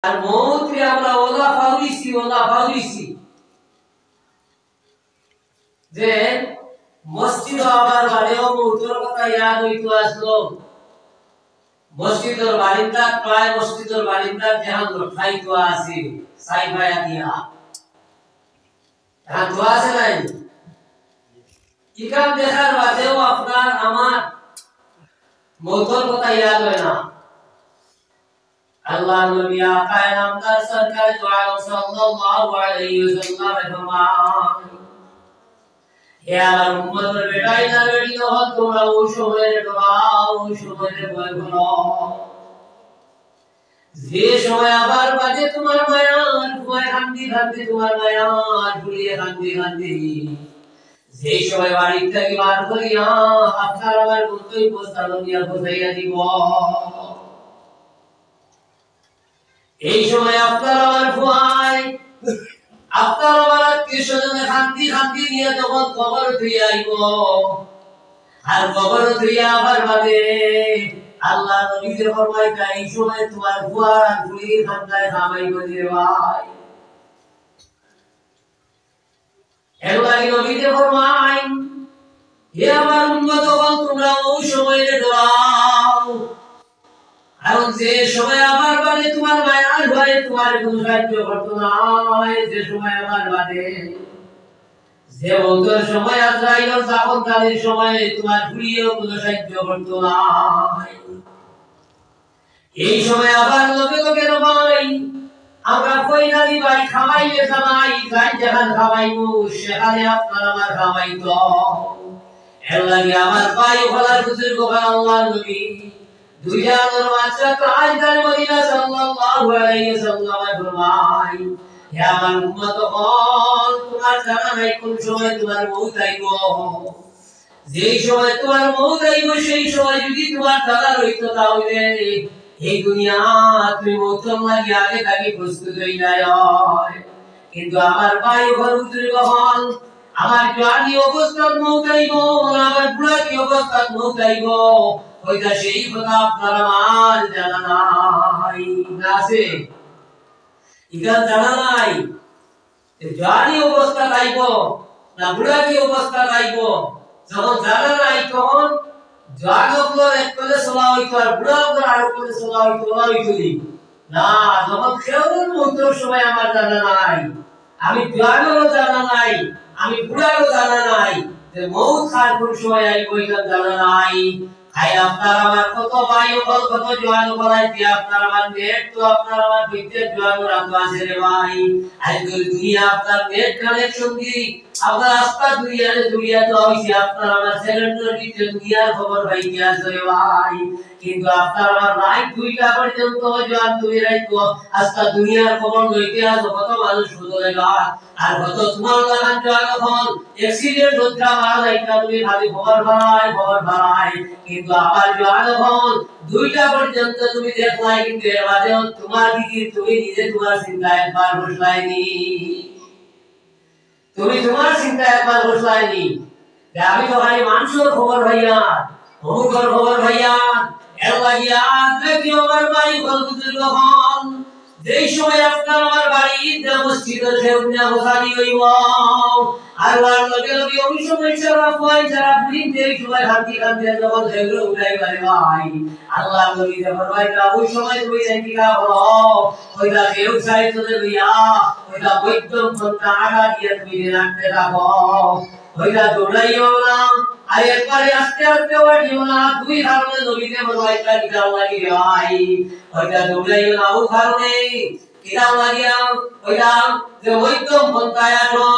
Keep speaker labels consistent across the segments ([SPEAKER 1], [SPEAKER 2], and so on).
[SPEAKER 1] আর মৌতকে আমরা ওলা ফাউরিছি যে মসজিদ আবার বাড়িও মৌতর কথা ইয়াদ হইতো আসলো মসজিদের বারিন্দা প্রায় মসজিদের বারিন্দা যেহান খাইতো আছে সাইফায়া দিয়া এখন তো আছে নাই ইকাম দেখার বাদেও আপনার আমার মৌতর কথা ইয়াদ হয় না আল্লাহ নবী আকা নামদার সরকার দু আলম সাল্লাল্লাহু আলাইহি ওয়াসাল্লাম ফরমান হে আমার উম্মতের বেটাই না বেটি তো তোমরা ওই সময়ে দোয়াও ওই সময়ে ভয় করো যে সময় আবার বাজে তোমার মায়ার ভয় কান্দি তোমার মায়ার ভুলিয়ে কান্দি যে সময় বাড়ি থেকে বার করিয়া আপনার আমার গন্তব্য স্থান দিয়া পৌঁছাইয়া দিব এই সময় আপনার আমার ভয় আপনার আমার আত্মীয়-স্বজনে কান্দি নিয়ে যখন কবর ধুইয়া আইব আর কবর ধুইয়া আবার বাদে আল্লাহ নবীকে ফরমাইতা এই সময় তোমার ফুয়ার আর ফুলির খান্দায় থামাইব রে ভাই এলাকি নবীকে ফরমাই হে আমার উম্মতগণ তোমরা ওই সময়ে দোয়াও কারণ যে সময় আমার বাদে তোমার মায়ার ভয়ে তোমার কোনো সাহায্য করতো না যে সময় আমার বাদে যে অন্তর সময় আজরাইল যখন কালের সময় তোমার ঘুরিয়েও কোনো সাহায্য করতো না এই সময় আবার লোকে ভাই আমরা কইনালি ভাই খাওয়াইলে খাওয়াই যাই যেখান খাওয়াইবো সেখানে আপনার আমার খাওয়াইতো এর লাগে আমার ভাই ওখালার বুজুর্গ ভাই আল্লাহ নবী দুইজনের বাচ্চা তাজদার মদিনা সাল্লাল্লাহু আলাইহি ওয়াসাল্লাম ফরমাই হে আমার উম্মতগণ তোমার জানা নাই কোন সময় তোমার মউত আইব যেই সময় তোমার মউত আইব সেই সময় যদি তোমার জানা রইতো তাহলে এই দুনিয়া তুমি মউতের লাগি আগে থাকি প্রস্তুত হইলা কিন্তু আমার ভাই ঘর বুজুর্গ হল আমার জওয়ানি অবস্থার মউত আইব আমার বুড়াকি অবস্থার মউত আইব ওইটা সেই কথা আপনার আমার জানা নাই না আছে এটা জানা নাই জানি অবস্থা লাইব না বুড়া কি অবস্থা লাইব যখন জানা নাই তখন জাগকর এক করে চলা হইতো আর বুড়াকর আর করে চলা হইতো না যখন কেউর মৃত্যুর সময় আমার জানা নাই আমি জানারও জানা নাই আমি বুড়ারও জানা নাই যে মৌত খার কোন সময় আইব এটা জানা নাই আই আপনার আমার কত ভাই কত জওয়ান বলাই দি আপনার আমার নেট তো আপনার আমার বিদ্যুৎ জওয়ান রাখা আছে রে ভাই আজকাল দুনিয়া আপনার নেট কানেকশন দি আপনার রাস্তা দুনিয়া তো হইছে আপনার আমার সেকেন্ডারি দুনিয়ার খবর ভাই কি আছে রে ভাই কিন্তু আপনার আমার রাত 2টা পর্যন্ত জওয়ান তুমি রাইতো আজকে দুনিয়ার খবর লইতে আজ কত মানুষ বদলে গেল আর কত তোমার লাগান যখন অ্যাক্সিডেন্ট হচ্ছে মারা যাইতা তুমি খালি খবর ভাই কিন্তু আবার যখন 2টা পর্যন্ত তুমি দেখলাই কিন্তু এর মাঝে তোমার দিকে তুমি নিজে তোমার চিন্তা একবার বসলাইনি তুমি তোমার চিন্তা একবার বসলাইনি যে আমি তো খালি মানুষের খবর ভাইয়া অমুকের খবর ভাইয়া এর লাগিয়া দেখি আমার ভাই বুজুর্গ হন যেই সময় আপনার আমার বাড়িতে মসজিদের ঢেউনা বসানি হইব আর লগে ওই সময় যারা ফিরতে এই সময় শান্তি যখন ঢেউগুলো উঠাই পারে ভাই আল্লাহ নবী ফরমাইতা ওই সময় তুমি দেখি না বলো ওইটা ঢেউ সাইতে লইয়া ওইটা বৈদ্যম পন্থা আগা দিয়ে তুমি রাখতে থাকো ওইটা দৌড়াইও না আর একবারে আস্তে ওড়িও না দুই কারণে নবীকে ফরমাইতা কিতাব লাগি ভাই ওইটা দৌড়াইও না ও কারণে কিতাব লাগিয়া ওইটা যে বৈদ্যম পন্থায় আসো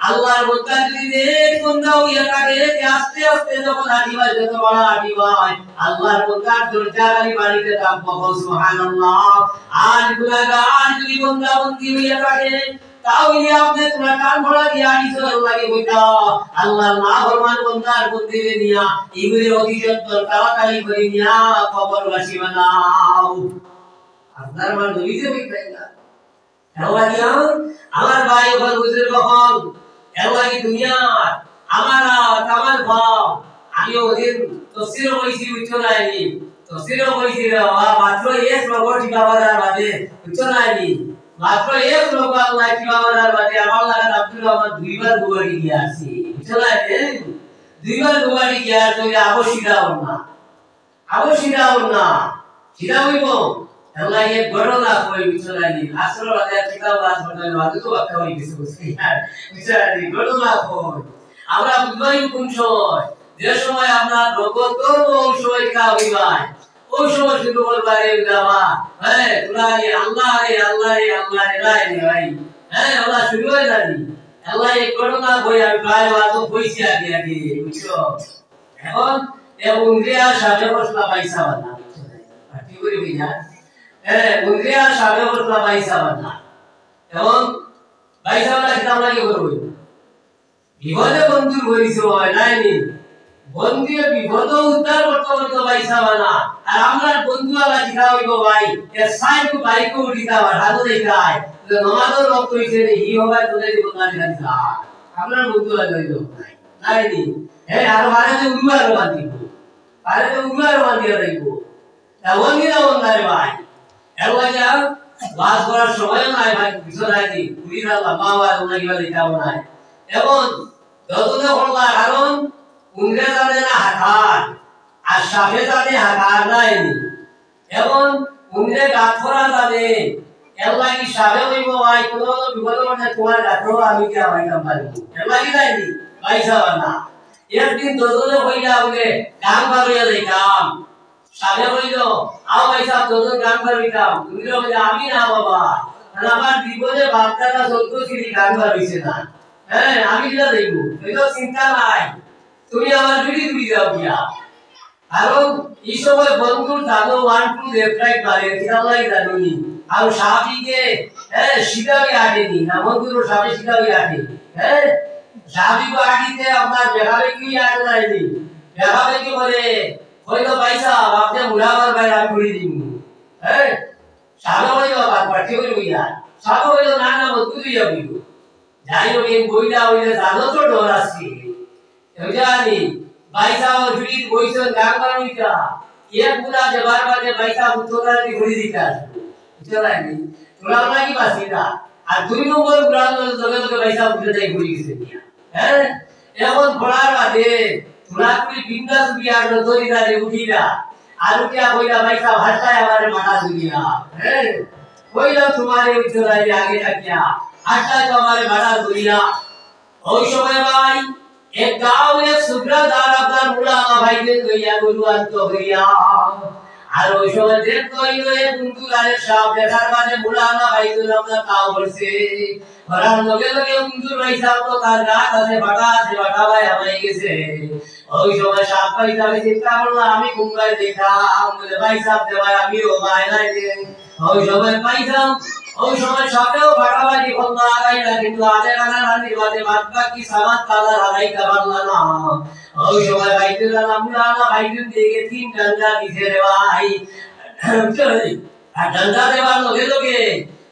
[SPEAKER 1] আল্লাহর বন্ধা যদি নেক বন্ধা হইয়া থাকে যে আস্তে যখন আটিবা যত বড় আটিবা আল্লাহর বন্দার দরজারি বাড়িতে থাকবো সুবহানাল্লাহ আর গুনাহগার যদি বন্ধা বন্দি হইয়া থাকে তাহলে আপনি তোমার কান ভরা দিয়া আইসর লাগে বইতা আল্লাহর নাফরমান বন্দার বন্দি নিয়া ইগুলি অতি সত্তর তাড়াতাড়ি করে নিয়া কবর বাসি বানাও আপনার আমার নবীতে বইতাই না আমার ভাই ওখান বুজুর্গ হন এলাকি দুনিয়ার আমার ভাব আমি ওদিন তফসির হইছি উচ্চ নাইনি তফসিরও কইছিল মাত্র এক লোক ঠিকাদার বাদে বুঝছো না নি মাত্র এক লোক আল্লাহ ঠিকাদার বাদে আমার লাগা আব্দুল রহমান দুইবার গুয়াড়ি গিয়া আসি বুঝছো না নি দুইবার গুয়াড়ি গিয়া তো আবশিরাও না সিধা হইব আল্লাহ এক ঘটনা কই বুঝছো না নি আসল বাদে কিতাব আসলে বাদে তো কথা হই কিছু বুঝছি বুঝছো না নি ঘটনা কই আমরা বুঝবাই কোন সময় যে সময় আপনার রগত ওই সময় কা হইবাই ওই সময় শুরু করবারে গাওয়া হ্যাঁ তোরা আল্লাহ রে লাই ভাই হ্যাঁ আল্লাহ শুরু হয়ে যাবি আল্লাহ এই ঘটনা কই আমি প্রায় বাদ কইছি আগে বুঝছো এখন উংরিয়া সাবে বসলা পয়সা বানা কি করি বিনা উংরিয়া সাবে বসলা পয়সা বানা এবং পয়সা বানা কিতাব লাগি করব বিপদে বন্ধু করিছো নাই নি বন্ধুয়ে বিপদ উদ্ধার করতে পয়সা বানা আর আমরা বন্ধু আলা দিখা হইবো ভাই এ সাইকু বাইকু উঠিতা হাতো দেখায় তো নমাজের লোক কইছে রে ই হবে তোদের জীবন না দিছা আমরা বন্ধু আলা হইবো নাই নি আর বারে যে উড়ার বাঁধিব বারে যে উড়ার বাঁধিয়া রাখব তা ওঙ্গিরা ওঙ্গারে ভাই এলা যা বাস করার সময় নাই ভাই কিছু নাই নি পুরিরা লম্বা ওঙ্গি বলে যাও নাই এবং যতটা বললা কারণ উংরে জানে না হাকার আর সাপে জানে হাকার নাই এবং উংরে গাথরা জানে এলা কি সাপে হইব ভাই কোন বিপদ মানে তোমার গাথর আমি কি আমাইতাম পারবো এলা কি যাইনি পয়সা বানা একদিন দজনে হইলা বলে গান বাড়িয়া যাইতাম সাপে হইল আও পয়সা দজন গান বাড়িতাম তুমি বলে আমি না বাবা আমার বিপদে বাপদাদা সত্য ছিলি গান বাড়িছে না হ্যাঁ আমি কিটা যাইব এই তো চিন্তা নাই তুমি আমার বিড়ি যাও গিয়া কারণ এই সময় বন্ধুর দাদু 1 2 লেফট রাইট মারে কিরালাই জানুনি আর সাহাবীকে সিধাই আটেনি না বন্ধুর সাথে সিধাই আটে সাহাবীকে আটিতে আপনার দেখাবে কি আটে নাইনি দেখাবে কি বলে হইলো পয়সা আপনি মুলাবার ভাই আমি ঘুরি দিব সাহাবী হইলো বাদ পাঠি হইলো ইয়া সাহাবী হইলো না না বন্ধু দিয়া হইলো যাই হোক এই বইটা হইলে জানো তো ডর আছে জানি পয়সা ফ্রি বইছো গান বানিটা এক পুরা যে বারবার পয়সা উত্তরা দি ঘুরি দিতা বুঝলানি তোরা লাগি বাসিরা আর দুই নম্বর গ্রাম জগে জগে পয়সা উঠে যাই ঘুরি গেছে এখন পড়ার বাদে তোরা কি বিন্দাস দিয়া নজরিদা রে উঠিরা আর উঠিয়া কইলা পয়সা ভাষায় আমারে মাথা দুনিয়া কইলা তোমারে উঠরা আগে থাকিয়া আটা তো আমারে মাথা দুনিয়া ওই সময় ভাই एक गांव एक सुब्रदार আপনার মুলামা ভাইদের কইয়া গরু আনতো হইয়া আর ওই সময় দেখ কইলো এ কুন্তুলারে সব দেখার মানে মুলামা ভাইদের আমরা তাও বলছে ওরার লগে লগে কুন্তুর পয়সা তো তার গাছ আছে বাটা ভাই আমায় গেছে ওই সময় সাপ পয়সা আমি চিন্তা করলাম আমি কুঙ্গায় দেখাম বলে পয়সা দেওয়া আমিও ভাই নাই ওই সময় পয়সা ওই সময় সাপেও বাটাবাজি বন্ধ আগাই না কিন্তু আজে গানা রান্দির বাদে বাদবা কি সামাত কালার আগাই কাবাল্লা না ওই সময় ভাইদের আমরা ভাইদের দিকে 3 ডান্ডা দিছে রে ভাই আর ডান্ডা দেওয়ার লগে লগে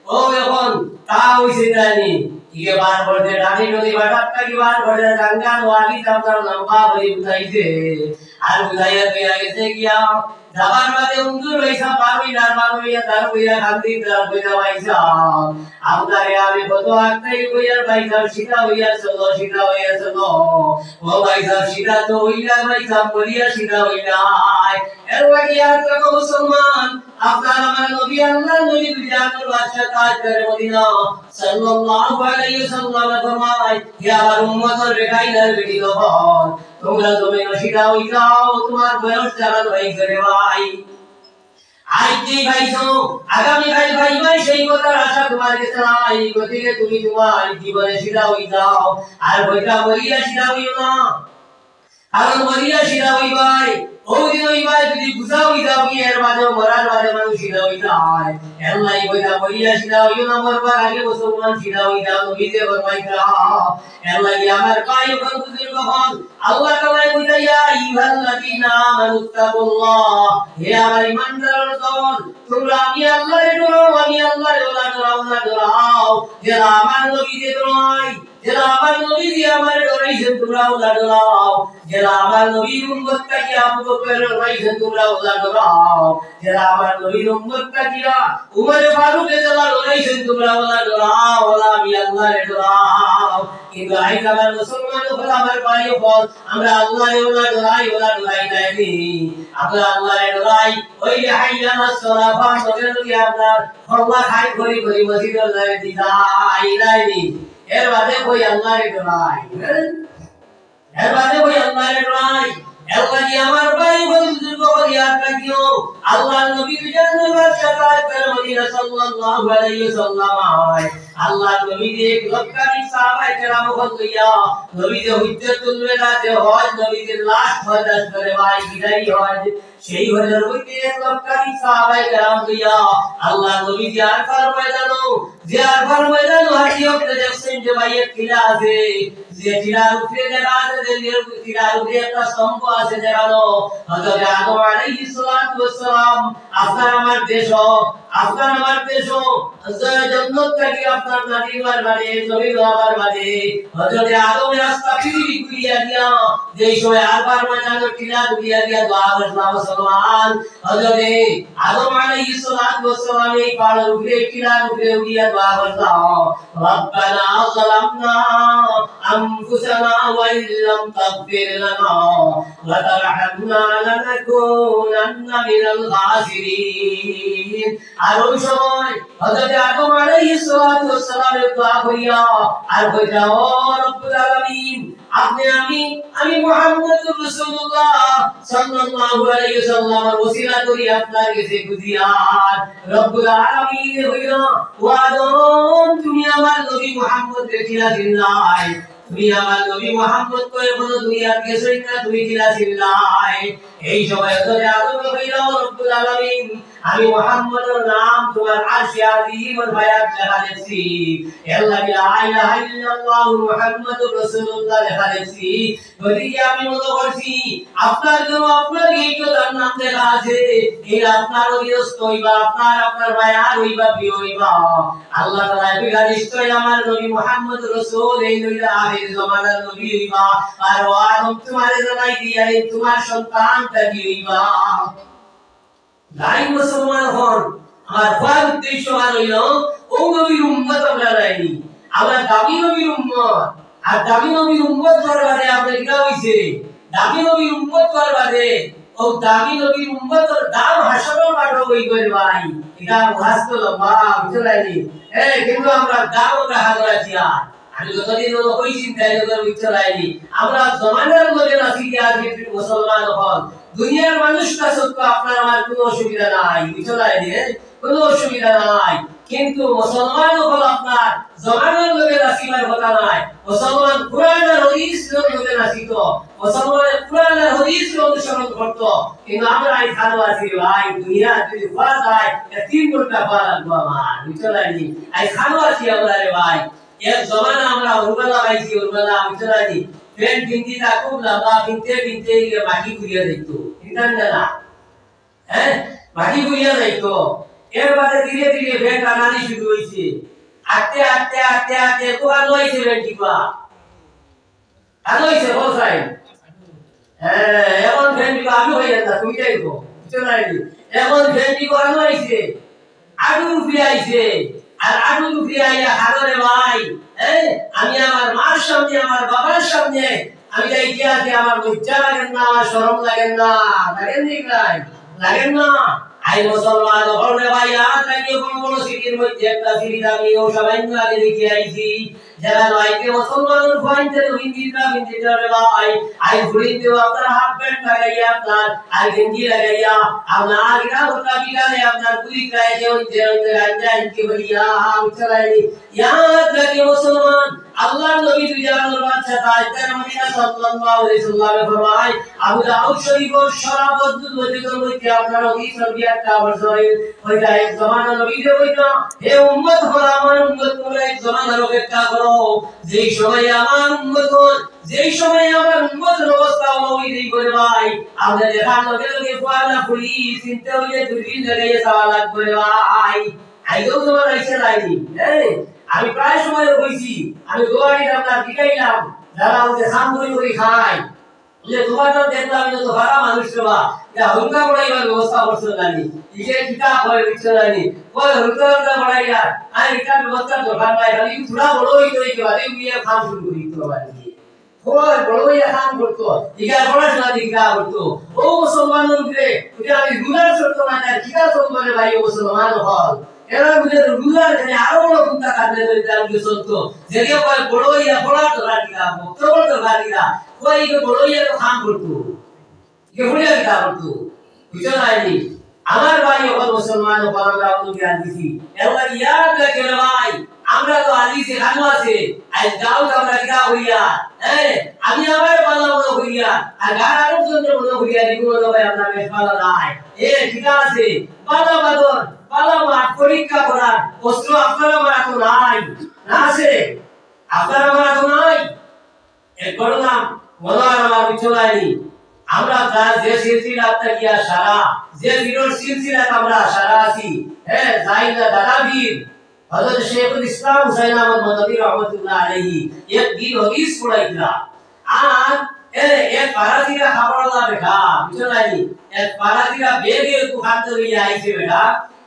[SPEAKER 1] ও এখন তা হইছে জানি ইয়ে বার বলতে রানী নদী বাটাটা কি বার বলে ডান্ডা ওয়ালি তার লম্বা হয়ে উঠাইছে আর উঠাইয়া দেয়া গেছে গিয়া যাবার বাদে উন্দুর পয়সা পারবিনা তার কইয়া খান্দি তার কইয়া পয়সা আপনারে আমি কত আগতেই কইয়ার পয়সা সিধা হইয়া চলো ও পয়সা সিধা তো হইলা পয়সা বলিয়া সিধা হইলাই এর বাকি আর তো মুসলমান আপনার আমার নবী আল্লাহ নবী দুজানুর বাদশা তাজদার মদিনা সাল্লাল্লাহু আলাইহি ওয়াসাল্লাম ফরমায় হে আমার উম্মতের বেটাইলার বেটি লোক তোমরা জমিন সিধা হই যাও তোমার বয়স জানা হয়ে গেলে ভাই আইতে ভাইছো আগামী কাল ভাই সেই কথার আশা তোমার কাছে নাই গতিকে তুমি তোমার জীবনে সিধা হই যাও আর বইটা বলিয়া সিধা হইও না কারণ বলিয়া সিধা হই ভাই ওদিন ওই ভাই যদি বুঝা হই যাও কি এর মাঝে মরার মাঝে মানুষ সিধা হই যায় এল্লাই বইটা বলিয়া সিধা হইও না মরবার আগে মুসলমান সিধা হই যাও তুমি যে ফরমাইতা এল্লাই আমার ভাই ওখান বুঝির কখন আল্লাহ তাআলা কইতা ইয়া আইয়ুহাল্লাযীনা আমানুত্তাকুল্লাহ হে আমার ঈমানদার দল তোমরা আমি আল্লাহর ডরাও আমি আল্লাহর ওয়ালা ডরাও যারা আমার নবীকে ডরায়, যারা আমার নবী দিয়ে আমার ডরাইছেন তোমরা ওলা ডরাও, যারা আমার নবীর উম্মতটাকে আবু বকর ডরাইছেন তোমরা ওলা ডরাও, যারা আমার নবীর উম্মতটাকে উমর ফারুক যারা ডরাইছেন তোমরা ওলা ডরাও, ওলা আমি আল্লাহরে ডরাও। কিন্তু আইজ আমার মুসলমান হল আমার ভাই হল আমরা আল্লাহরে ওলা ডরাই নাই, আমরা আল্লাহরে ডরাই। ওই যে হাইয়া মাসসালা ফাসদের কি আপনার খল্লা খাই করি করি মসজিদের যায় দিদাই নাই, এর বাদে কই আল্লাহরে ডরাই, এর বাদে কই আল্লাহরে ডরাই। আল্লাহ কি আমার ভাই বুজুর্গ ইয়াদ রাখিও, আল্লাহ নবী জান্নাত শাফাত করে মদিনা সাল্লাল্লাহু আলাইহি ওয়াসাল্লাম, আল্লাহ নবী যে লক্কানি সাহাবায়ে কেরাম হইয়া নবী যে হুজ্জতুল ওয়াদাতে হজ নবী যে লাস্ট হজ করে ভাই বিদায়ী হজ, সেই হজের মধ্যে লক্কানি সাহাবায়ে কেরাম হইয়া আল্লাহ নবী যে আরফার ময়দানো, যে আরফার ময়দানো হাজিও দেখছেন যে ভাই কিলা আছে, যে কিলার উপরে দেখা আছে, যে কিলার উপরে একটা স্তম্ভ আছে দেখানো, হযরত আদম আলাইহিস সালাতু ওয়াস সালাম আপনার আমার দেশ, আপনার আমার দেশ জান্নাত থেকে আপনার নাদিবার বাড়ি জমির হওয়ার বাড়ি হযরত আদম রাস্তা পৃথিবী ঘুরিয়া দিয়া যেই সময় আরবার ময়দানে কিলা ঘুরিয়া দিয়া দোয়া করলাম মুসলমান, হযরত আদম আলাইহিস সালাতু ওয়াস সালাম এই পাহাড়ের উপরে কিলার উপরে উঠিয়া দোয়া করলাম, রব্বানা যালামনা আনফুসানা ওয়া ইল্লাম তাগফির লানা ওয়া তারহামনা লানাকুনান্না মিনাল খাসিরিন। আর ওই সময় হযরত আদম আলাইহিস সালাতু ওয়াস সালামের দোয়া করিয়া আর কইরা ও রব্বুল আলামিন আপনি আমি মুহাম্মদুর রাসূলুল্লাহ সাল্লাল্লাহু আলাইহি ওয়াসাল্লামের ওসিলা করি আপনার কাছে খুদিয়ার রব্বুল আলামিন হইলো ও আদম তুমি আমার নবী মুহাম্মদকে চিনাছেন নাই, তুমি আমার নবী মুহাম্মদ কয়ে বলো দুনিয়ার কিছুই না তুমি চিনাছেন নাই। এই সময় হযরত আদম কইলো রব্বুল আলামিন আমি মুহাম্মদের নাম তোমার আরশে আজিমের বায়াত লেখা দেখছি, আল্লাহ লা ইলাহা ইল্লাল্লাহ মুহাম্মাদুর রাসূলুল্লাহ লেখা দেখছি, ওদিকে আমি মনে করছি আপনার জন্য আপনার এই তো তার নাম লেখা আছে, এই আপনার অধীনস্থ হইবা, আপনার বায়াত হইবা, প্রিয় হইবা। আল্লাহ তাআলা বিগা নিশ্চয় আমার নবী মুহাম্মদুর রাসূল এই নবীরা আখির জামানার নবী হইবা, আর ও আদম তোমার জানাই দিয়া তোমার সন্তানটা হইবা। লাই মুসলমান হন আমার বড় উদ্দেশ্য হইল ও নবীর উম্মত আমরা রাইনি, আমরা দাবি নবীর উম্মত, আর দাবি নবীর উম্মত করবারে আমরা কি হইছে দাবি নবীর উম্মত করবারে ও দাবি নবীর উম্মতের দাম হাসরের মাঠে হই কই ভাই, এটা ওয়াস্ত লম্বা বুঝলাইনি। কিন্তু আমরা দাম রাখা করাছি, আর আমি যতদিন ওই চিন্তায় বুঝলাইনি আমরা জমানার মধ্যে আছি কি আজকে মুসলমান হন দুনিয়ার মানুষটা সত্য আপনার আমার কোনো অসুবিধা নাই, বুঝলাইনি কোনো অসুবিধা নাই, কিন্তু মুসলমান হল আপনার জমানার লোকে রাসিবার কথা নাই, মুসলমান কুরআন আর হাদিস লোকে রাসিত, মুসলমান কুরআন আর হাদিস অনুসরণ করত, কিন্তু আমরা এই খানো আছি ভাই দুনিয়া যদি পাওয়া যায় 3 ঘন্টা পাওয়া লাগবে আমার, বুঝলাইনি এই খানো আছি আমরা রে ভাই। এক জমানা আমরা উরবালা পাইছি, উরবালা বুঝলাইনি ফ্যান কিনতে থাকুক লম্বা কিনতে মাটি ঘুরিয়া দেখতো, কিনতেন না মাটি ঘুরিয়া দেখতো, এরপরে ধীরে ধীরে ফ্যান টানানি শুরু হয়েছে, আস্তে আস্তে আস্তে আস্তে কোয়া লইছে ফ্যান টিকা আলোইছে বসাই, এখন ফ্যান টিকা আমি হয়ে যাতা তুমি যাইবো বুঝলাইনি, এখন ফ্যান টিকা আলোইছে আগুন ফিরে আইছে, আর আগুন ফিরে আইয়া হাদরে ভাই আমি আমার মার সামনে আমার বাবার সামনে আমি যাইতে আছি, আমার লজ্জা লাগেন না, আমার শরম লাগেন না, লাগেন নি ভাই লাগেন না। আই মুসলমান হলে ভাই আজ রাখিয়ে কোন কোন সিটির মধ্যে একটা সিটি আমি ও সবাই আগে দেখে আইছি, যারা লাইকে মুসলমানের পয়েন্টে হিন্দিটা রে ভাই আই ঘুরিতে আপনার হাফ প্যান্ট লাগাইয়া আপনার আর গেঞ্জি লাগাইয়া আপনার আগা ওটা বিকালে আপনার পুরি খায় যে ওই যে গাঞ্জা ইনকে বলিয়া উচ্চারাইনি ইয়াদ রাখিয়ে মুসলমান আল্লাহর নবী দুইজনের বাচ্চা তাইদের মদিনা সাল্লাল্লাহু আলাইহি সাল্লামে ফরমায় আবু দাউদ শরীফের শরাবত মধ্যে মধ্যে আপনার হাদিস একটা বর্ষই হইতা এক জামানা নবী যে হইতা হে উম্মত হল আমার উম্মত তোমরা এক জামানার অপেক্ষা করো, যেই সময় আমার উম্মতের অবস্থা হলো ওই দিন করে ভাই আমরা দেখার লগে লগে পয়লা পুরি চিন্তা হইলে দুই দিন জায়গায় সাওয়া লাগবে ভাই আইগো তোমার আইছে লাইনি আমি প্রায় সময় কইছি আমি দোয়ারি আপনার দিকাইলাম যারা ওই খাম করে খায় যে তোমার তো দেখলাম যে তো ভাড়া মানুষ বা যা হুলকা বড়াইবার ব্যবস্থা করছো জানি ইকে কিতাব হয় বিচ্ছো জানি ওই হুলকা বড়াইয়া আর এটা ব্যবস্থা দরকার নাই খালি পুরা বড় হইতো এই বাদে গিয়ে খাম শুরু করি তো বাড়ি ওই বড় হইয়া খাম করতো ইকা পড়াশোনা দিকা করতো ও মুসলমানের উপরে এটা আমি রুলার করতে না তার কিতা সম্মানে ভাই মুসলমান হল এরা বুঝে রুলার এখানে আরো বড় চিন্তা কাটলে তো এটা আমি চলতো যেকে কয় বড় হইয়া পড়া তো রাখিরা বক্তব্য তো রাখিরা ওই যে বড় হইয়া তো খাম করতো কে হইয়া কিতা করতো বুঝছো না আইনি আমার ভাই ওখানে মুসলমান ও বাংলা বন্ধু জ্ঞান দিছি এবার ইয়াদ রাখে ভাই আমরা তো আদিসে খানো আছে আজ যাও তো আমরা কিতা হইয়া আমি আমার বালা মনে হইয়া আর গার আরো জন্য মনে হইয়া নিগুলো ভাই আমরা বেশ ভালো নাই কিতা আছে বালা বাদর বালা মা পরীক্ষা করার অস্ত্র আপনারা মারা তো নাই না আছে আপনারা মারা তো নাই এক ঘটনা মনোয়ার আমার বিচলাইনি আমরা তার যে সিলসিলা গিয়া সারা যে বিরোধ সিলসিলা আমরা সারা আছি জাইনা দাদাবীর হযরত শেখুল ইসলাম হুসাইন আহমদ মাদানী রাহমাতুল্লাহ আলাইহি এক দিন হাদিস পড়াইতা আর এক পারাসিরা খাবারলা বেটা বিচলাইনি এক পারাসিরা বেগে একটু খাতে লইয়া আইছে বেটা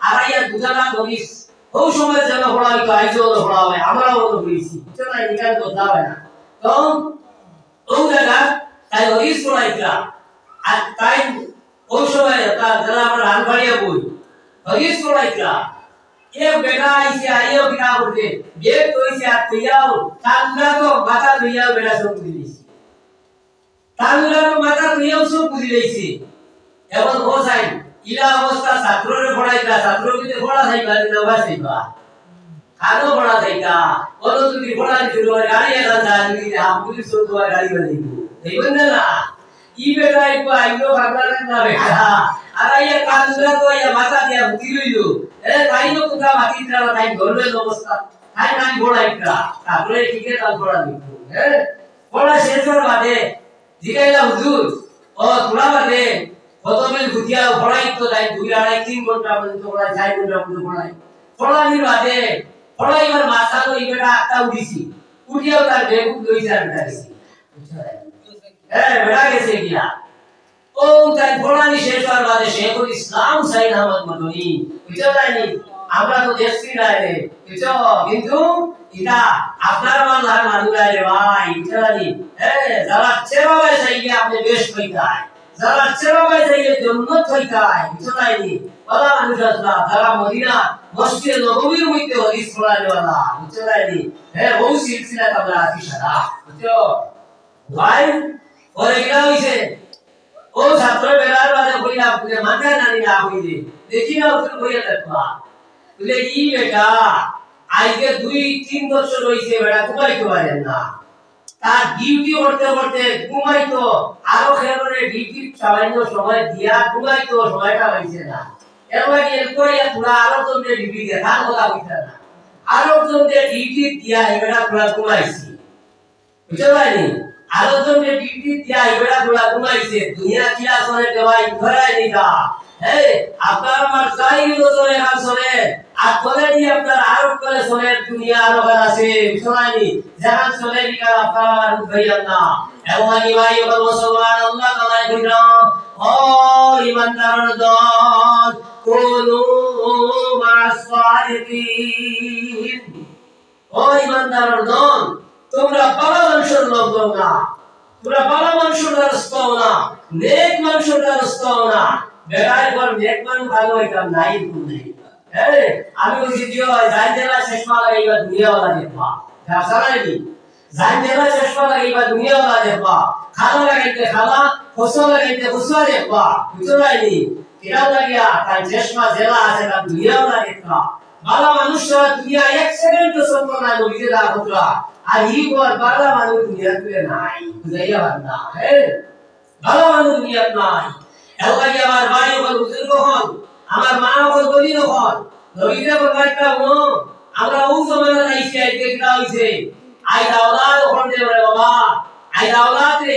[SPEAKER 1] আর আইয়া দুজানা হাদিস ওই সময় যেন পড়াইতো আইছো পড়াবে আমরাও তো কইছি বিচলাইনি কেন কথা হয় না তো ও জায়গা তাই হাদিস পড়াইতা আর তাই ওই সময় তার যারা আমরা রানবাড়িয়া বই হাদিস পড়াইতা एक बेटा ऐसे आइयो बिना उठे ये तो ऐसे आतियाओ तांगा तो माता दुनिया बेटा सब बुझिलेছি तांगा तो माता दुनिया सब बुझिলেছি এবং হোসাইন ইলা অবস্থা ছাত্ররে পড়াইতা ছাত্র কিতে পড়া যাইবা দিবা যাইবা কানো পড়া যাইতা ওর তুমি পড়া শুরু করে গাড়ি এলা যাই আম পুলিশ তো গাড়ি বানাইবো দেখবেন না ই বেটা একটু আইলো ভাবনা না বেটা আর আইয়া কান্দরা তো আইয়া মাথা দিয়া বুঝি লইলো তাইনো কুকা মাটিরা তাই গর্বের অবস্থা তাই নাই বড়াইতা তারপরে ঠিকই তাল পড়া দিত পড়া শেষ হওয়ার বাদে জিগাইলা হুজুর ও তোরা বাদে কতবেল ভুতিয়া পড়াইতো তাই 2.5-3 ঘন্টা পর্যন্ত পড়াই 4 ঘন্টা পর্যন্ত পড়ানির বাদে পড়াইবার মাথা তো ইবেটা আটটা উঠিছি উঠিয়াও তার বেগুন লইছে আর বেটা গেছি বেটা গেছে গিয়া ও তাই পড়ানি শেষ হওয়ার বাদে শেখুল ইসলাম হুসাইন আহমদ মাদানী বুঝছো জানি আমরা তো দেখছি না রে বুঝছো কিন্তু এটা আপনার মানহার মানুষরা রে ভাই বুঝছো জানি যারা চেরাবাই চাইলে আপনি বেশ হইতাই যারা চেরাবাই চাইলে জান্নাত হইতাই বুঝছো জানি বাবা মানুষ আসলা যারা মদিনা মসজিদে নববীর মধ্যে হাদিস পড়াইওয়ালা বুঝছো জানি বহু সিলসিলা আমরা আছি সারা বুঝছো ভাই ওরে কি হইছে ও ছাত্র বেলার বাদে কইলা বুঝে মাথা নানি না হইলে দেখি না উত্তর কইয়া দেখবা বুঝলে ই বেটা আইকে 2-3 বছর হইছে বেটা ঘুমাইতে পারেন না তার ডিউটি করতে করতে ঘুমাইতো আরো খেলরে ডিউটি সামান্য সময় দিয়া ঘুমাইতো সময়টা হইছে না এরপর এর কইয়া পুরা আরো জনকে ডিউটি দিয়া তার কথা হইছে না আরো জনকে ডিউটি দিয়া এবেটা পুরা ঘুমাইছি বুঝতে পারলি আরো জনকে ডিউটি দিয়া এবেটা পুরা ঘুমাইছে দুনিয়া কি আসলে দেওয়াই ধরাই নিতা আপনার আমার চাই নজরে কাজ শুনে আর করে দিয়ে আপনার আরোপ করে শুনে দুনিয়া আরো আছে শোনানি যেমন শুনে বিকাল আপনার আমার ভাইয়া না এবং ভাই ও মুসলমান আল্লাহ তাআলা কইরা ও ইমানদার দল কুনু মাসাদিকিন ও ইমানদার দল তোমরা ভালো মানুষের লোক না তোমরা ভালো মানুষের রাস্তা না নেক মানুষের রাস্তা না বেড়াই পর নেক মানুষ ভালো হইতাম নাই তুমি আমি বলছি দিও জান দেলা চশমা লাগাইবা দুনিয়াওয়ালা দেখবা সারাইনি জান দেলা চশমা লাগাইবা দুনিয়াওয়ালা দেখবা খালা লাগাইতে খালা ফসল লাগাইতে ফসল দেখবা বুঝলাইনি কিরা লাগিয়া তাই চশমা জেলা আছে না দুনিয়াওয়ালা দেখবা ভালো মানুষরা দুনিয়া এক সেকেন্ড সম্পর্ক না নবীতে রাখতরা আর ই পর ভালো মানুষ দুনিয়াতে নাই বুঝাইয়া না ভালো মানুষ দুনিয়াতে নাই এলাকি আমার ভাই ওর বুজুর্গ হন আমার মা ওর বলি হন নবীতে বলবাইতা ও আমরা ও জমানা নাইছি আইতে কিরা হইছে আই দাওলাত ওখান দে বাবা আই দাওলাতে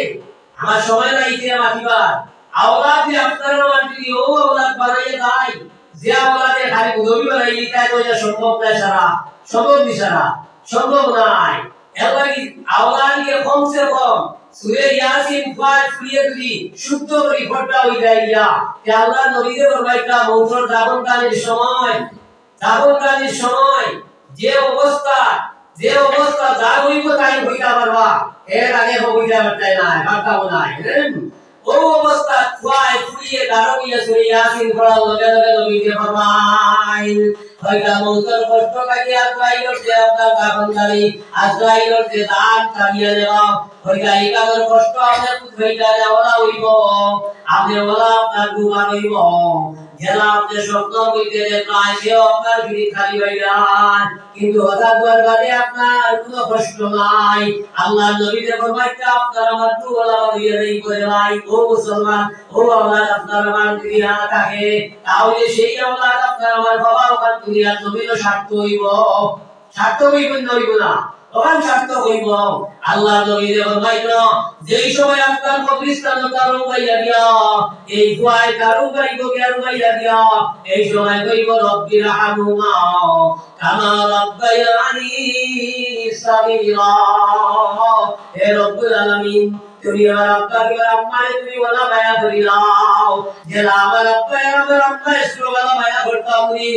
[SPEAKER 1] আমার সময় নাইছে মাটিবার আওলাদে আপনারা মাটি ও আওলাদ বানাইয়া দাই যে আওলাদে খালি নবী বানাই তাই তো এটা সম্ভব না সারা সম্ভব নি সারা সম্ভব নাই এবারে আওলাদকে কমসে কম সূরা ইয়াসিন পাঠ করিয়ে যদি শুদ্ধ করে ফটা হই যাইয়া যে আল্লাহ নবীকে ফরমাইতা মৌতর দাবনকারীর সময় যে অবস্থা যা হইব তাই হইতা পারবা এর আগে হইতা পারতাই না পারতাও না ও অবস্থা খুয়ায় ফুরিয়ে দাঁড়িয়ে সূরা ইয়াসিন পড়ার লগে লগে নবীকে ফরমাইল হইতা মৌতর কষ্ট কাটিয়ে আজরাইলের যে আপনার দাবনকারী আজরাইলের যে দান কাটিয়ে দেওয়া হইতা ইকাদের কষ্ট আপনার হইতা দেওয়া হইব আপনি ওলা আপনার গুমান হইব জেলা আপনি স্বপ্ন হইতে দেখলাম সেও আপনার ফিরি খালি হইলাম কিন্তু হঠাৎ বাদে আপনার কোনো কষ্ট নাই আল্লাহ নবীকে ফরমাইতা আপনার আমার দুওয়ালা হইয়া দেই করে ভাই ও মুসলমান ও আল্লাহ আপনার আমার দুনিয়া থাকে তাহলে সেই আল্লাহ আপনার আমার বাবা আমার দুনিয়া জমিন স্বার্থ হইব না তখন স্বার্থ হইব আল্লাহ নবীকে ফরমাইতা যেই সময় আপনার কবরস্থান কারো বাইয়া দিয়া এই কুয়ায় কারো বাইয়া দিয়া এই সময় কইব রব্বির হামুমা কামা রাব্বায়ানি সাগীরা হে রব্বুল আলামিন তুমি আমার আব্বাকে আম্মাকে তুমি ওলা মায়া করি দাও যে আমার আব্বা এসলো ওলা মায়া করতাম নি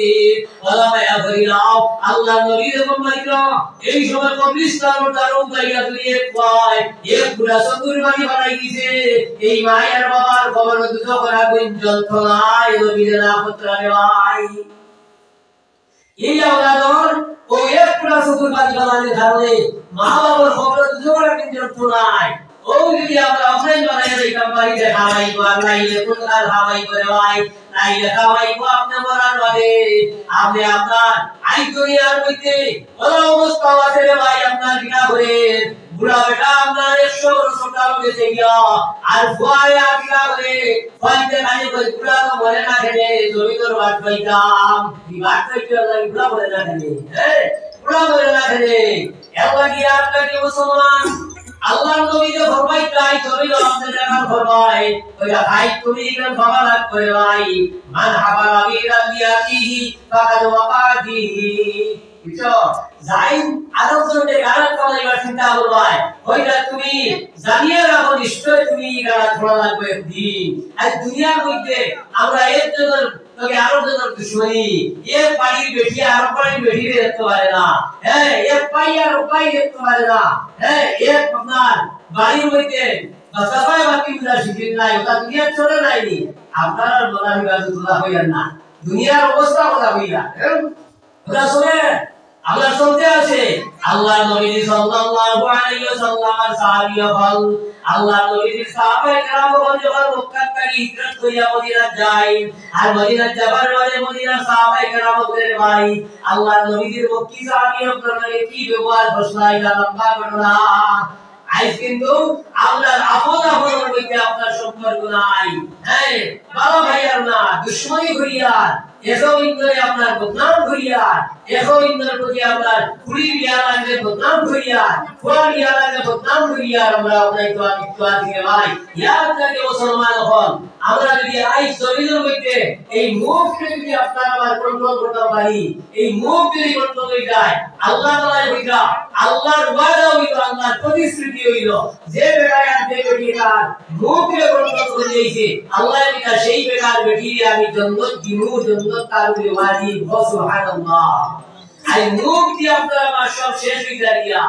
[SPEAKER 1] ওলা মায়া করি দাও আল্লাহ নবী যখন মাইলো এই সময় কবরস্থান দারুন গাইয়া তুলিয়ে কয় এক পুরা সতুর বাড়ি বানাই দিছে এই মায়ের বাবার খবর দুটো করা গুঞ্জন নাই নবীর নামত রে ভাই এই আওলাদর ও এক পুরা সতুর বাড়ি বানানোর কারণে মা বাবার খবর দুটো করা গুঞ্জন নাই ও যদি আমরা অফলাইন বানাই দিতাম বাড়ি দেখাই নাইলে কোন কাজ হাওয়াই করে ভাই নাইলে খাওয়াই আপনি মরার বাদে আপনি আপনার আই দুনিয়ার মধ্যে ওলা অবস্থা আছে রে ভাই আপনার কিনা করে বুড়া বেটা আপনার 100 বছর কাল গেছে গিয়া আর ভয় কিনা করে ফাইতে খালি করে বুড়া তো মরে না খেলে জমিদার বাট পাইতাম এই বাট পাইতে লাগি বুড়া মরে না খেলে বুড়া মরে না খেলে এলা গিয়া আপনাকে মুসলমান আল্লাহর নবীকে ফরমাইতাই জমিন আপনাদের দেখার ফরমাই ওইটা ভাই তুমি কেন ভাবা করে ভাই মান হাবালা বিরাদিয়াতিহি ফাকাদ ওয়াকাতিহি বুঝছো যাই আরবজনকে গারাত করাইবার চিন্তা করবাই ওইটা তুমি জানিয়ে রাখো নিশ্চয় তুমি গারাত করা লাগবে একদিন আর দুনিয়ার মধ্যে আমরা একজনের তোকে আরবজনের দুশমনী এক বাড়ির বেটি আর বাড়ির বেটি দেখতে পারে না হ্যাঁ এক পাই আর পাই দেখতে পারে না হ্যাঁ এক আপনার বাড়ির মধ্যে বাসায় বাকি গুলা শিখিন নাই ওটা দুনিয়া চলে নাইনি আপনার বলা বিবাদ তোলা হইয়া না দুনিয়ার অবস্থা কথা হইয়া ওটা শুনে আল্লাহ শুনতে আছে আল্লাহ নবী সাল্লাল্লাহু আলাইহি ওয়াসাল্লামের সাহাবীরা বল আল্লাহ নবীর সাহাবায়ে কেরাম যখন মক্কা থেকে হিজরত কইরা মদিনা যায় আর মদিনা যাবার পরে মদিনার সাহাবায়ে কেরাম বলেন ভাই আল্লাহ নবীর মক্কি সাহাবীরা আপনাদের কি ব্যবহার ফসলাই না লম্বা ঘটনা আজ কিন্তু আপনার আপনের মধ্যে আপনার সম্পর্ক নাই হ্যাঁ বাবা ভাইয়ার না দুশমনী করিয়ার এসব ইন্দরে আপনার বদনাম করিয়ার এসব ইন্দরের প্রতি আপনার কুড়ি বিয়ালাকে বদনাম করিয়ার কোরআন বিয়ালাকে বদনাম করিয়ার আমরা আপনাকে তো আজকে ভাই ইয়াদ রাখে মুসলমান হন আমরা যদি আই জমিনের মধ্যে এই মুখকে যদি আপনারা আমার কন্ট্রোল করতে পারি এই মুখ যদি কন্ট্রোল হয়ে যায় আল্লাহ তাআলা হইতা আল্লাহর ওয়াদা হইতো আল্লাহর প্রতিশ্রুতি হইল যে বেটায় আর যে বেটিকার মুখকে কন্ট্রোল করে দিয়েছে আল্লাহ এটা সেই বেটার বেটিরে আমি জান্নাত দিমু জান্নাত তার ওয়াজিব সুবহানাল্লাহ আই মুখ দিয়ে আপনারা আমার সব শেষ হয়ে যাইয়া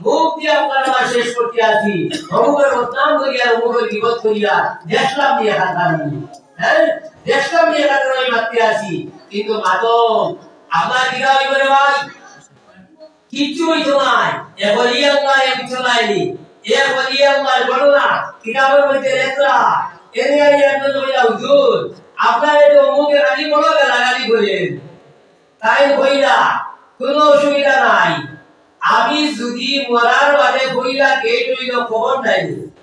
[SPEAKER 1] মুখ দিয়ে আপনারা আমার শেষ করতে আছি অমুকের বদনাম করিয়া অমুকের বিপদ করিয়া দেশলাম দিয়ে হাতানি হ্যাঁ দেশলাম দিয়ে হাতানি মারতে আছি কিন্তু মাদম আপনার কিরা হইবে ভাই কিচ্ছু হইতো নাই এ বলি আল্লাহ এ কিছু নাইনি এ বলি আল্লাহর ঘটনা কিতাবের মধ্যে লেখা এনে একজন বলে হুজুর আপনার এটা অমুকের গালি বলো গালি বলেন তাই হইলা কোনো অসুবিধা নাই আমি যদি মরার বাদে হইলা গেট হইল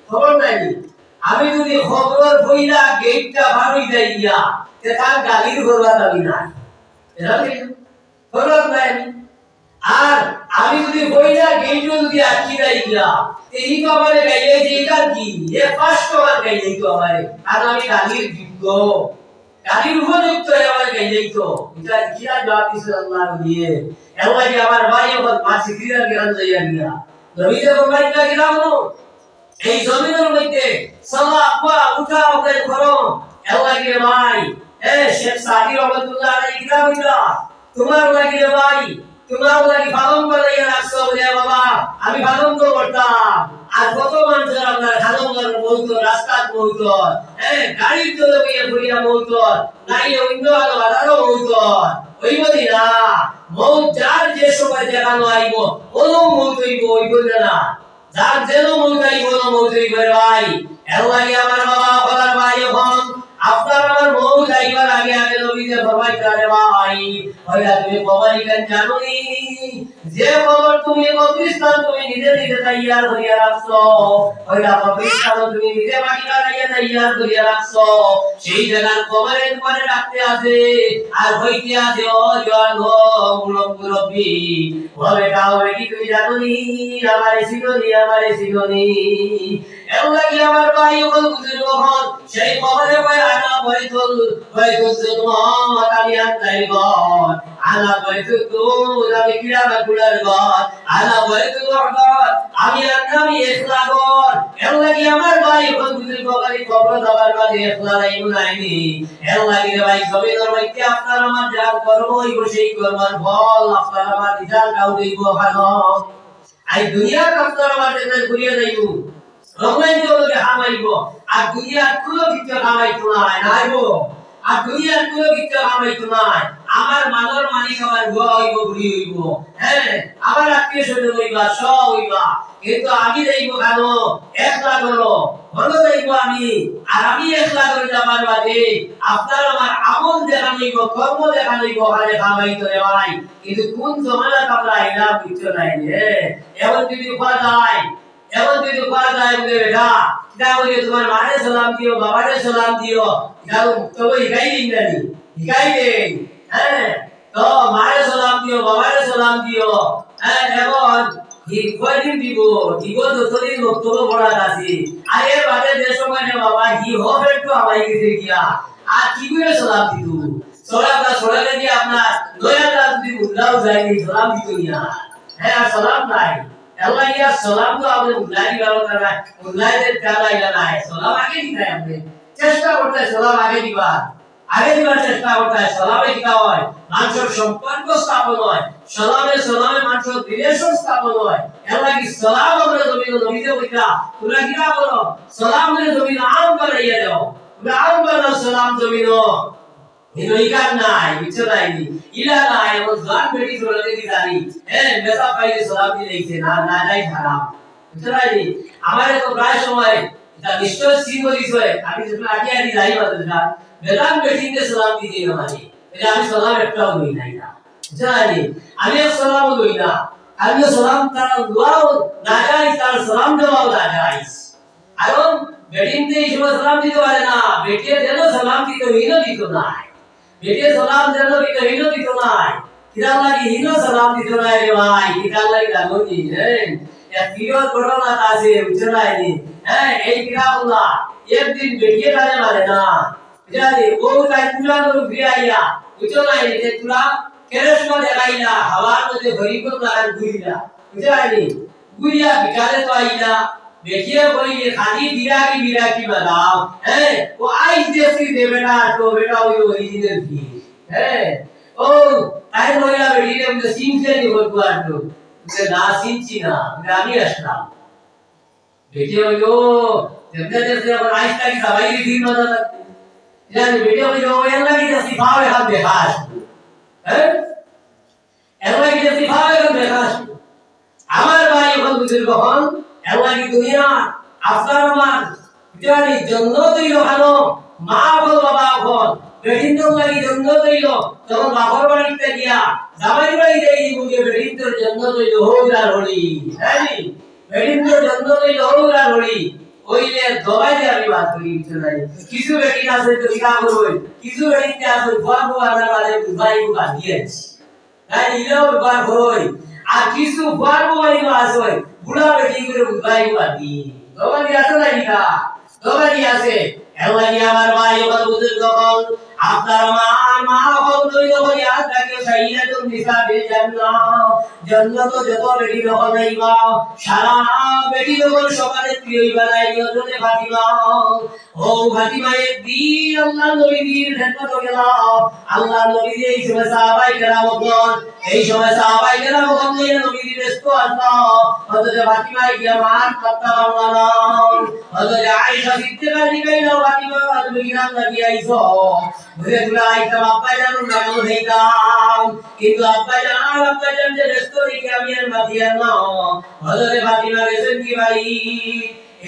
[SPEAKER 1] খবর নাই আমি যদি খবর হইলা গেটটা ভার হই যাইয়া তে তার গালির করবা দাবি নাই এটা ঠিক খবর নাই আর আমি যদি হইলা গেট যদি আটকি যাইয়া এই তো আমারে গাইলে যে এটা কি এ ফার্স্ট বার গাইলে তো আমারে আর আমি গালির যোগ্য গাড়ির উপযুক্ত আমার গাইলেই তো এটা কিরা জবাব দিছে আল্লাহ দিয়ে আল্লাহ কি আমার ভাই ওর মাসি কিরা জ্ঞান যাইয়া গিয়া নবীতে ফরমাই না কিরামো এই জমিনের মধ্যে সালা আপা উঠা ওকে করো আল্লাহ কি ভাই শেখ সাদি রহমাতুল্লাহ আলাইহি কিরাম এটা তোমার লাগি রে ভাই তোমার লাগি পালন করে রাখছো বলে বাবা আমি পালন তো করতাম আর কত মানুষ আপনার খালঙ্গার বলতো রাস্তা বলতো গাড়ির চলে গিয়ে ঘুরিয়া বলতো নাই অন্য আরো বলতো ওই বলি না মৌত যার যে সময় দেখানো আইব কোনো মৌত হইব ওই বলবে না যার যেন মৌত আইব না মৌত হইব ভাই আল্লাহ আমার বাবা বলার ভাই এখন আপনার আমার মৌত আইবার আগে আগে নবীকে ফরমাইতে রে ভাই হইলা তুমি কবরই কেন জানোনি যে কবর তুমি কবরস্থান তুমি নিজে নিজে তৈয়ার করিয়া রাখছো হইলা কবরস্থান তুমি নিজে মাটি কাটাইয়া তৈয়ার করিয়া রাখছো সেই জায়গার কবরের উপরে রাখতে আছে আর হইতে আছে ও জওয়ান গো মুরব্বি হবে কাও কি তুমি জানোনি আমারে সিগনি আল্লাহ কি আমার ভাই ওকে বুঝিল হন সেই কবরে কয় আনা বাইতুল জুমাত আমি আনতাই গন আনা বাইতুল আমি কিরামা কুলার গন আনা বাইতুল উহদ আমি আনতামি ইখলা গন আল্লাহ কি আমার ভাই ওকে বুঝিল কবরে কবর দাবার বাদে ইখলা নাইনি আল্লাহ কি ভাই জমিনের মধ্যে আপনার আমার যা কর্ম হইব সেই কর্মের ফল আপনার আমার রিজাল্ট কাউ দেব ভালো আই দুনিয়ার আপনার আমার যেতে ঘুরিয়ে যাইব রহমান জলকে হামাইব আর দুনিয়ার কোনো কিছু হামাইতো না নাইবো আর দুনিয়ার কোনো কিছু হামাইতো না আমার মানর মালিক আমার গোয়া হইব ঘুরি হইব আমার আত্মীয় স্বজন হইবা সব হইবা কিন্তু আমি যাইব কেন একলা করো ভালো যাইব আমি আর আমি একলা করে যাবার বাদে আপনার আমার আমল দেখানো হইব কর্ম দেখানো হইব হারে হামাইতো রে ভাই কিন্তু কোন জমানা আমরা আইলা কিছু নাই রে এমন যদি করা যায় এমন যদি করা যায় বলে বেটা এটা বলে তোমার মারে সালাম দিও বাবারে সালাম দিও এটা তবে হিকাই দিন জানি হিকাই দেন তো মারে সালাম দিও বাবারে সালাম দিও এখন কয়দিন দিব যতদিন বক্তব্য পড়া আছে আর এর বাদে যে সময় বাবা হবে একটু আমায় গেছে গিয়া আর কি করে সালাম দিত সরালে দিয়ে আপনার দয়াটা যদি উল্লাও যায়নি সালাম দিত না আর সালাম নাই আল্লাহ ইয়া সালাম তো আপনি উল্লাই গেল না উল্লাইতে চালাইলা না সালাম আগে দিতে আপনি চেষ্টা করতে সালাম আগে দিবার চেষ্টা করতে সালামে কি হয় মানুষের সম্পর্ক স্থাপন হয় সালামে মানুষের রিলেশন স্থাপন হয় আল্লাহ কি সালাম আমরা নবীতে কইতা তোমরা কি না বলো সালাম রে জমিন আম বানাইয়া দাও তোমরা আম বানাও সালাম জমিন ইনইকার নাই কিছু নাই ইলা নাই ও জান বেটি চলে দিদারি মেসা পাইলে সালাম দিলেইছে না নাই খারাপ কিছু নাই আমারে তো প্রায় সময় এটা নিশ্চয় সিন হইছে আমি যখন আগে আগে যাই বাদা বেদান বেটিতে সালাম দিতে মানে এটা আমি সালাম একটাও দেই নাই না কিছু নাই আমি সালাম দেই না আমি সালাম তার দোয়াও না যাই তার সালাম দেওয়াও না যাই কারণ বেটিতে সালাম দিতে পারে না বেটিয়ে যেন সালাম দিতে হইলো দিত না বেটিয়ে সালাম যেন দিত নাই কিরাম লাগি হিনো সালাম দিত নাই রে ভাই কিরাম লাগি জানো কি এক পিরিয়ড ঘটনা আছে বুঝছো না এই কিরামুল্লাহ একদিন বেটিয়ে তারে মারে না জানি ও তাই তুলা নরু ফিরাইয়া বুঝছো না যে তুলা কেরসমা দেখাইলা হাওয়ার মধ্যে ভরি করে লাগান ঘুরিলা বুঝাইনি ঘুরিয়া বিকালে তো আইলা বেটিয়ে বলিয়ে খালি বিরাকি বাদাও ও আইস দেশি দে বেটা তো বেটা ওই অরিজিনাল কি ও তাই বলিয়া বেটিয়ে বলে সিনছে নি বলবো আর তো না সিনছি না আমি আসলাম বেটিয়ে বললো দেবদা আমার আইসটা কি সবাই দিন মজা লাগছে জানি বেটিয়ে বললো এলা কি সিফাওয়ে হাত দেখাস এলা কি সিফাওয়ে হাত দেখাস আমার ভাই এখন বুঝল কখন আল্লাহ কি দুনিয়া আপনার আমার জানি জান্নাত হইলো ভালো মা বল বাবা বল বেটিন্দর লাগি জান্নাত হইলো তখন বাবার বাড়িতে গিয়া জামাই বাড়ি যাই দিবুকে বেটিন্দর জান্নাত হইলো হোগার হলি জানি বেটিন্দর জান্নাত হইলো হোগার হলি ওইলে দবাই দে আমি বাত করি কিছু বেটি আছে তো কি কাম করবে কিছু বেটিতে আছে বাবু আমার বাড়ি ভাই বুকা দিয়েছি তাই ইলো বার হই আর কিছু বাবু বাড়ি আছে বুড়া বেটি করে ভাই বুকা দি দবাই আছে না নিকা দবাই আছে আল্লাহ কি আমার ভাই ওর বুঝল তখন আপনার মা হলই ইয়াদ রাখে সাইয়্যিদুন নিসা বিল জান্নাহ জান্নাত যত বেটি যখন আইবা সারা বেটি যখন সকালে প্রিয় বানাই ওজনে ফাতিমা ও ফাতিমা একদিন আল্লাহ নবীর খেদমত গেল আল্লাহ নবী এই সময় সাহাবায়ে কেরাম এই সময় সাহাবায়ে কেরাম নিয়ে নবীর ব্যস্ত আসলো হযরত ফাতিমা গিয়া মার পাত্তা বাংলা হযরত আয়েশা সিদ্দিকা জিগাইলো ফাতিমা তুমি কি নাম লাগি আইছো বুঝে তুলা আইতা আব্বা জানো নাম হইতাম কিন্তু আব্বা জান যে ব্যস্ত দেখে আমি আর মাতিয়া না হযরত ফাতিমা গেছেন কি ভাই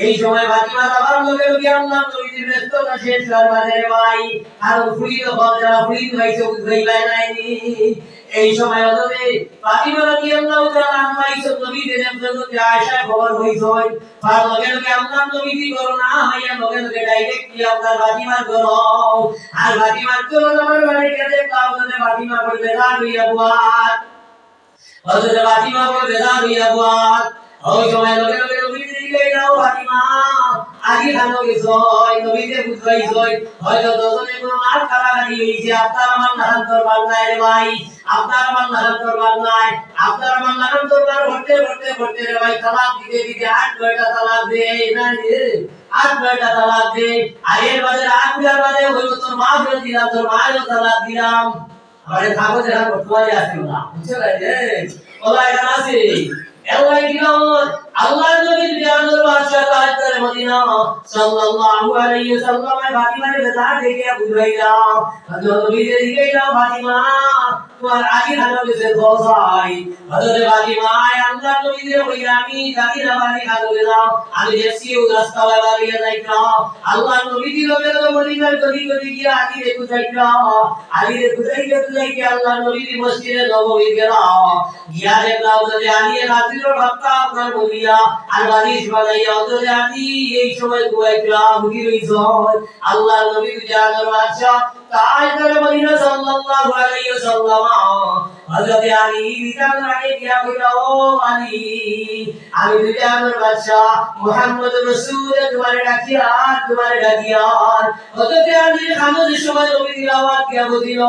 [SPEAKER 1] এই সময় ফাতিমা আবার লগে লগে আল্লাহ নবীর ব্যস্ততা শেষ হওয়ার মাঝে ভাই আর ফুরিত বল যারা ফুরিত হইছে বুঝাইবাই নাইনি এই সময় হযরত ফাতিমা রাদিয়াল্লাহু তাআলা আনহা ইসব নবীদের জন্য যে আয়েশা খবর হইছে আর লগে লগে আল্লাহ নবীজি করোনা হইয়া লগে লগে ডাইরেক্ট কি আপনার ফাতিমার করো আর ফাতিমার করো আমার বাড়ি গেলে হযরত ফাতিমা বলবে না হইয়া বুয়াত হযরত ফাতিমা বলবে না হইয়া বুয়াত ওই সময় লগে লগে নবীজি গেলাও ফাতিমা আগে খানো গেছই নবীতে বুঝাইছই হয়তো দজনে কোন মার খারাপি হইছে আপনার আমার নাম দরবার নাই রে ভাই আপনার আমার নাম দরবার নাই আপনার আমার নাম দরবার করতে রে ভাই তালাক দিতে দিতে 8-9টা তালাক দে না রে 8-9টা তালাক দে আর এর বাদে 8 বাদে হইলো তোর মা ফেরত দিলাম তোর মায়েরও তালাক দিলাম আরে থাকো যে আর বর্তমানে আসিও না বুঝছো রে ওলা এটা আছে আল্লাহ কিরামত আল্লাহ নবীর জানের বাদশা তাজদার মদিনা সাল্লাল্লাহু আলাইহি ওয়াসাল্লাম ফাতিমার বাজার থেকে বুঝাইলা হযরত নবী জিগাইলা ফাতিমা তোমার আগে খানো গেছে গোসাই হযরত ফাতিমা আল্লাহ নবীর কইরা আমি জানি না বাড়ি খানো গেলাম আমি দেখছি ও রাস্তায় বাড়িয়ে যাইতা আল্লাহ নবী লগে লগে মদিনার গলি গলি গিয়া আগে রে বুঝাইলা আল্লাহ নবীর মসজিদে নববী গেলা গিয়া দেখলা হযরত আলী রাদিয়াল্লাহু ভক্তা আপনার বলিয়া আর বারিশ বানাইয়া হযরত আলী এই সময় গুয়াইলা হুগি রইছ আল্লাহ নবীর জানের বাদশা তাজদার মদিনা সাল্লাল্লাহু আলাইহি ওয়াসাল্লাম হযরত আলী বিদান আগে গিয়া কইলা ও আলী আমি বিদানের বাদশা মুহাম্মদ রাসূল তোমারে ডাকিয়া হযরত আলী খামোশ সময় নবীর আওয়াজ গিয়া বুঝিল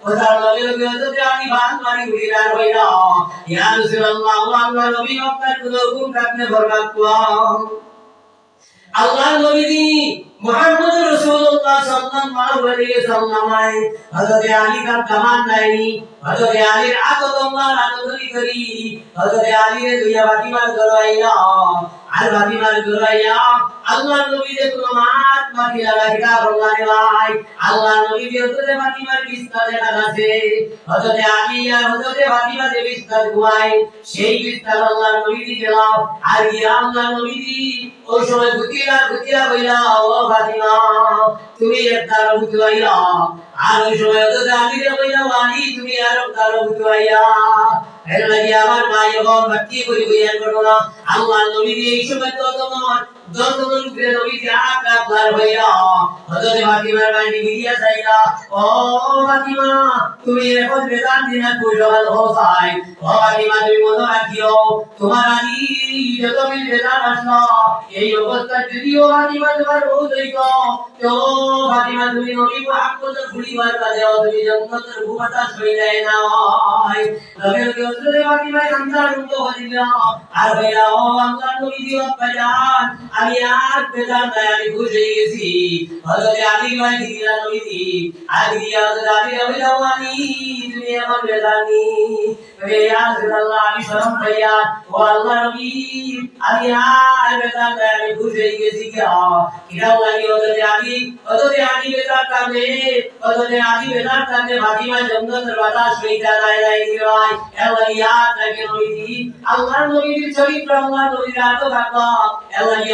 [SPEAKER 1] ওটার লগে লগে হযরত আলী বান মারি উড়িলার হইলা ইয়া রাসূলুল্লাহ আল্লাহ নবী আপনার কোন হুকুম থাকলে বরবাদ করুন আল্লাহ নবী মুহাম্মদ রাসূলুল্লাহ সাল্লাল্লাহু আলাইহি ওয়াসাল্লাম হযরত আলী কার কামান নাই হযরত আলীর আদত আল্লাহর আদতই করি হযরত আলীর দুইয়া ফাতিমার গলাইয়া আর ফাতিমার গলাইয়া আল্লাহ নবী যে কোন মাত মাটি লাগাইলা বললানে ভাই আল্লাহ নবী যে হযরত ফাতিমার বিস্তার দেখা আছে হযরত আলী আর হযরত ফাতিমা যে বিস্তার গুয়াই সেই বিস্তার আল্লাহ নবী দিলাও আর ইয়া আল্লাহ নবী ওই সময় গুতিয়া কইলা ও ফাতিমা তুমি একবার বুঝাইয়া আর ওই সময় তো জানিরে কইলা বানি তুমি আর একবার বুঝাইয়া এর লাগি আমার মা যখন বাকি করি কইয়া করো না আল্লাহ নবী এই সময় তো তোমার দন্দন করে নবী যে একবার হইয়া হযরত ফাতিমার বাড়ি গিয়া যাইলা ও ফাতিমা তুমি এখন বেদান দিনা কইরাল হোসাই ও ফাতিমা তুমি মনে রাখিও তোমার আলী যত মিল বেদান আসলো এই অবস্থা যদিও ফাতিমা তোমার বহুত হইতো তো ফাতিমা তুমি নবী মুহাম্মদ ফুলিবার কাজে তুমি জান্নাতের ভূমাতা হই যায় না লগে লগে হযরত ফাতিমা সন্তান তো হইলা আর ভাইয়া ও আল্লাহ নবী দিও বাজান আমি আর বেদান নাই আমি খুশি হয়ে গেছি হযরত আলী ভাই দিলা নবী আর দিয়া হযরত আলী হইলা আলী তুমি আমার বেদানি রে ইয়া রাসূলুল্লাহ আমি শরম ভাইয়া ও আল্লাহ নবী আমি আর বেদান নাই আমি খুশি হয়ে গেছি কিরাও লাগি হযরত আলী বেদান কানে ফাতিমা জান্নাতের বাতাস হইতা যায় ভাই আল্লাহ ইয়াদ রাখে নবী আল্লাহ নবীর চরিত্র আল্লাহ নবীর আদব থাকলো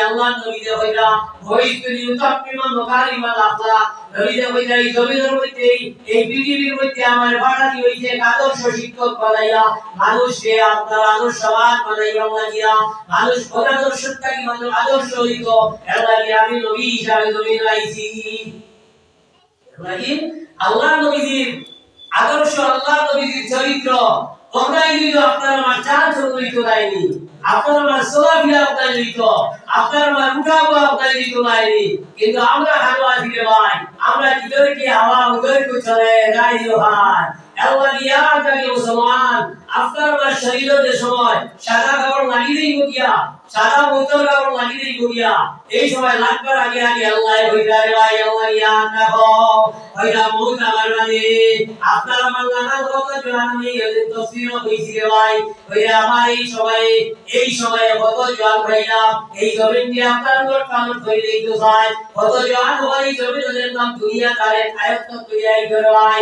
[SPEAKER 1] আল্লাহ নবী যে হইলা ভবিষ্যৎ উত্তম নকারিমা আখলাক নবী যে হইলা এই জমিনের মধ্যে এই পৃথিবীর মধ্যে আমার বাড়াতি হইছে আদর্শ শিক্ষক বানাইয়া মানুষকে আপনার আদর্শ সমাজ বানাইয়া লাগিয়া মানুষ আদর্শটাকে মানুষ আদর্শ হইত আমি নবী হিসাবে জমিন আইছি লাগি আল্লাহ নবীর আদর্শ আল্লাহ নবীর চরিত্র তোমরাই যদি আপনারা আমার চার জন্য লইতো নাইনি আপনার আমার চলাফেরা আপনার লইতো আপনার আমার উঠাবো আপনার লইতো নাইনি কিন্তু আমরা ভালো আছি রে ভাই আমরা কিভাবে কি হাওয়া উদয় করে চলে গাড়িও ভাই আল্লাহ দিয়া জানি মুসলমান আপনার আমার শরীরে যে সময় সাদা কাপড় লাগিয়েই গিয়া সাদা বোতল কাপড় লাগিয়েই গিয়া এই সময় লাগবার আগে আগে আল্লাহ হইরা রে ভাই আল্লাহ ইয়া রাখো হইরা মউত আমার মানে আপনার আমার নানা কথা জানি এই তফসিরও হইছে রে ভাই হইরা আমার এই সময়ে কত জওয়ান ভাইরা এই জমিন দিয়ে আপনার ঘর কামড় কইলেই তো যায় কত জওয়ান ভাই জমিনের নাম দুনিয়া তারে আয়ত্ত কইরাই করে ভাই